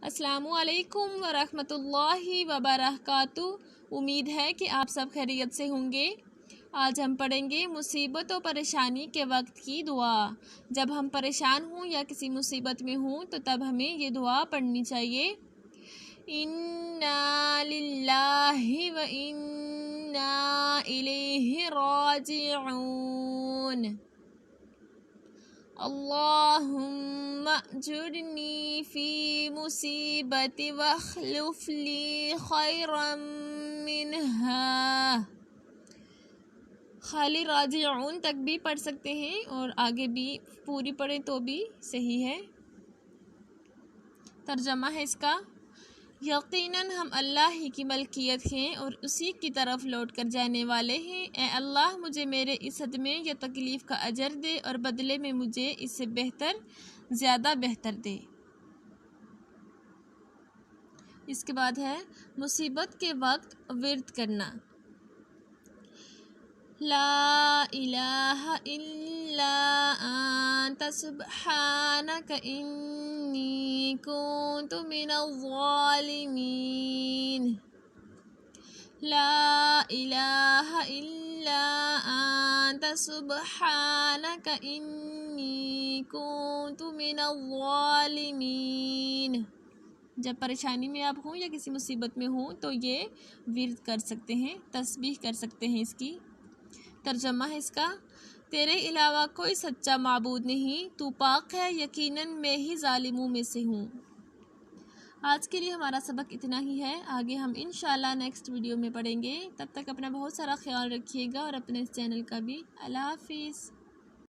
السلام علیکم ورحمۃ اللہ وبرکاتہ۔ امید ہے کہ آپ سب خیریت سے ہوں گے۔ آج ہم پڑھیں گے مصیبت و پریشانی کے وقت کی دعا۔ جب ہم پریشان ہوں یا کسی مصیبت میں ہوں تو تب ہمیں یہ دعا پڑھنی چاہیے۔ انا للہ و انا الیہ راجعون۔ اللہم اجرنی فی مصیبتی واخلف لی خیرا منہا۔ خالی راجعون تک بھی پڑھ سکتے ہیں اور آگے بھی پوری پڑھیں تو بھی صحیح ہے۔ ترجمہ ہے اس کا: یقیناً ہم اللہ ہی کی ملکیت ہیں اور اسی کی طرف لوٹ کر جانے والے ہیں۔ اے اللہ، مجھے میرے اس صدمے یا تکلیف کا اجر دے اور بدلے میں مجھے اس سے زیادہ بہتر دے۔ اس کے بعد ہے مصیبت کے وقت ورد کرنا۔ لا الہ الا انت سبحانک انی کنت من الظالمین۔ لا الہ الا انت سبحانک انی کنت من الظالمین۔ جب پریشانی میں آپ ہوں یا کسی مصیبت میں ہوں تو یہ ورد کر سکتے ہیں، تسبیح کر سکتے ہیں اس کی۔ ترجمہ ہے اس کا: تیرے علاوہ کوئی سچا معبود نہیں، تو پاک ہے، یقیناً میں ہی ظالموں میں سے ہوں۔ آج کے لیے ہمارا سبق اتنا ہی ہے، آگے ہم انشاءاللہ نیکسٹ ویڈیو میں پڑھیں گے۔ تب تک اپنا بہت سارا خیال رکھیے گا اور اپنے اس چینل کا بھی۔ اللہ حافظ۔